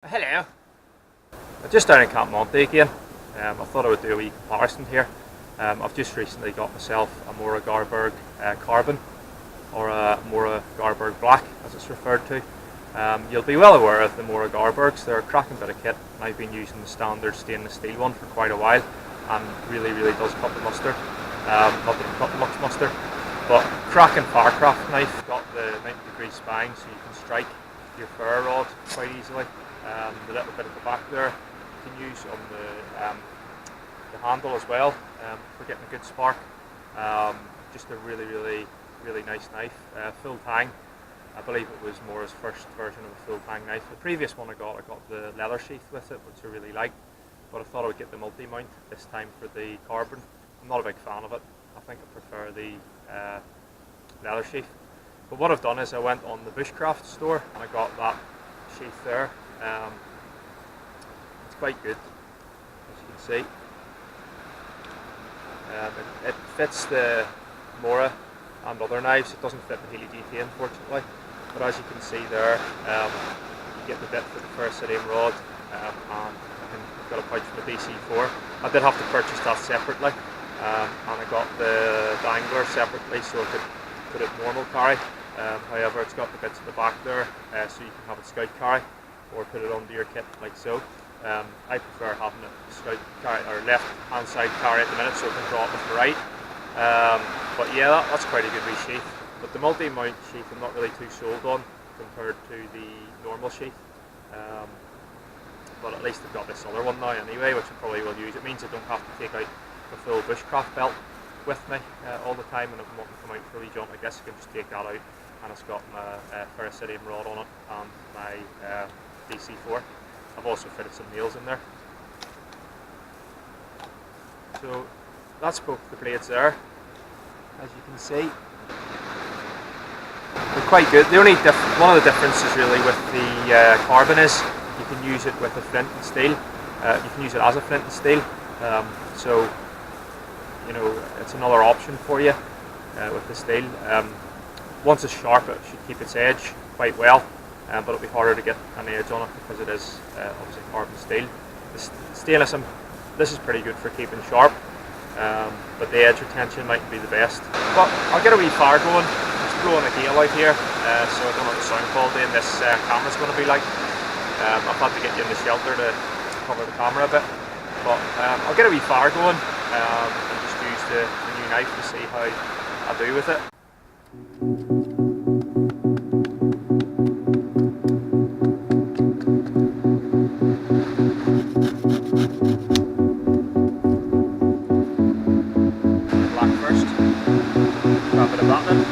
Hello. I'm just down in Camp Monty again. I thought I would do a wee comparison here. I've just recently got myself a Mora Garberg Carbon, or a Mora Garberg Black as it's referred to. You'll be well aware of the Mora Garbergs. They're a cracking bit of kit, and I've been using the standard stainless steel one for quite a while, and really does cut the mustard. Not that it cut much mustard, but cracking firecraft knife. Got the 90-degree spine so you can strike your ferro rod quite easily. The little bit at the back there you can use on the handle as well for getting a good spark. Just a really nice knife. Full tang. I believe it was Mora's first version of a full tang knife. The previous one I got the leather sheath with it, which I really liked, but I thought I would get the multi-mount this time for the carbon. I'm not a big fan of it. I think I prefer the leather sheath. But what I've done is I went on the Bushcraft store and I got that sheath there. It's quite good, as you can see. It fits the Mora and other knives. It doesn't fit the Healy GT, unfortunately, but as you can see there, you get the bit for the ferrocerium rod, and I've got a pouch for the DC4. I did have to purchase that separately, and I got the dangler separately so I could put it normal carry. However, it's got the bits at the back there, so you can have it scout carry, or put it under your kit like so. I prefer having it scout carry, or left hand side carry at the minute, so it can draw it with the right. But yeah, that's quite a good wee sheath. But the multi-mount sheath I'm not really too sold on compared to the normal sheath. But at least I've got this other one now anyway, which I probably will use. It means I don't have to take out the full Bushcraft belt with me all the time, and if I'm wanting to come out for a wee jaunt, I guess I can just take that out, and it's got my ferrocerium rod on it and my DC4. I've also fitted some nails in there. So that's both the blades there, as you can see. They're quite good. The only one of the differences really with the carbon is you can use it with a flint and steel. You can use it as a flint and steel. So you know, it's another option for you with the steel. Once it's sharp, it should keep its edge quite well, but it'll be harder to get an edge on it because it is obviously carbon steel. The stainless, this is pretty good for keeping sharp, but the edge retention mightn't be the best. But I'll get a wee fire going. It's blowing a gale out here, so I don't know what the sound quality in this camera's going to be like. I've had to get you in the shelter to cover the camera a bit, but I'll get a wee fire going and just use the new knife to see how I do with it. Black first, grab a bit of battening.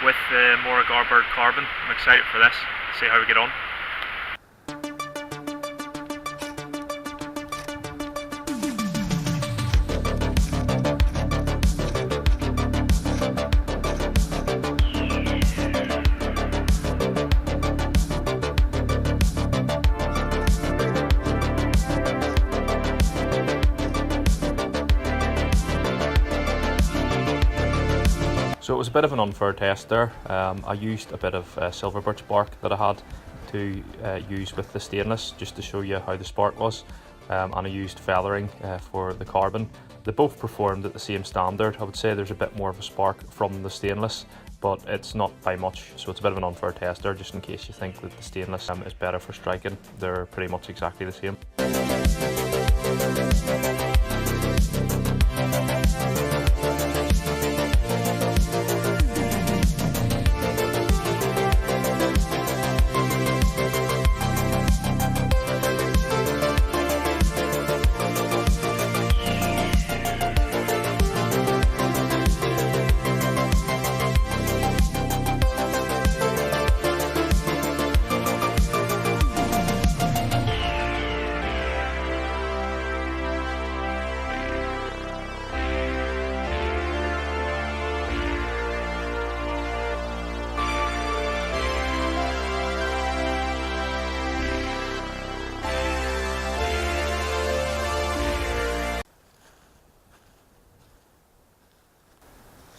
with the Mora Garberg Carbon. I'm excited for this, see how we get on. So it was a bit of an unfair test there. I used a bit of silver birch bark that I had to use with the stainless, just to show you how the spark was, and I used feathering for the carbon. They both performed at the same standard. I would say there's a bit more of a spark from the stainless, but it's not by much, so it's a bit of an unfair test there, just in case you think that the stainless is better for striking. They're pretty much exactly the same.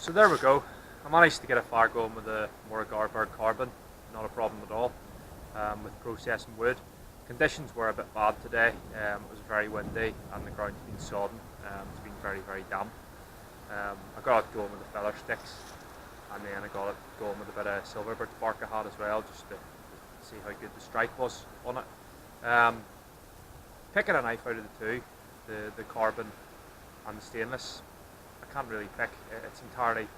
So there we go. I managed to get a fire going with the Mora Garberg Carbon, not a problem at all, with processing wood. Conditions were a bit bad today. It was very windy and the ground's been sodden. It's been very, very damp. I got it going with the feather sticks, and then I got it going with a bit of silver birch bark I had as well, just to see how good the strike was on it. Picking a knife out of the two, the carbon and the stainless, I can't really pick. It's entirely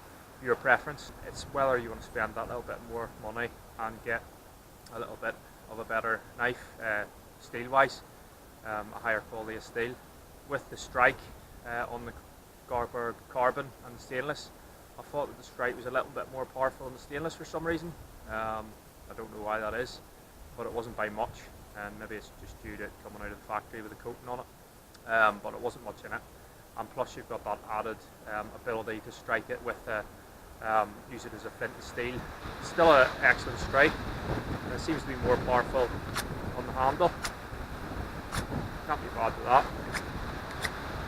your preference. It's whether you want to spend that little bit more money and get a little bit of a better knife, steel wise, a higher quality of steel. With the strike on the Garberg Carbon and the stainless, I thought that the strike was a little bit more powerful than the stainless for some reason. I don't know why that is, but it wasn't by much, and maybe it's just due to it coming out of the factory with a coating on it, but it wasn't much in it. And plus you've got that added ability to strike it with use it as a flint and steel. Still an excellent strike, and it seems to be more powerful on the handle. Can't be bad with that.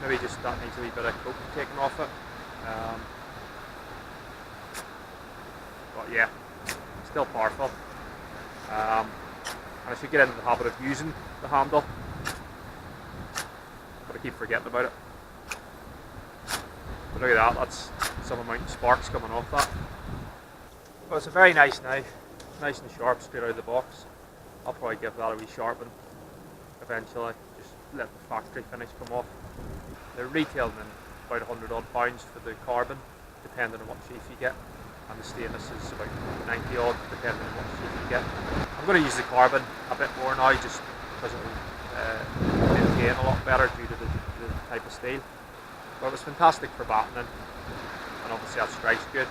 Maybe just that needs a wee bit of coating taken off it. But yeah, still powerful. And I should get into the habit of using the handle, but I keep forgetting about it. But look at that, that's some amount of sparks coming off that. But it's a very nice knife, nice and sharp straight out of the box. I'll probably give that a wee sharpen eventually, just let the factory finish come off. They're retailing in about £100 odd for the carbon, depending on what sheath you get, and the stainless is about 90 odd, depending on what sheath you get. I'm going to use the carbon a bit more now, just because it will maintain a lot better due to the type of steel. But it was fantastic for battening, and obviously that strike's good.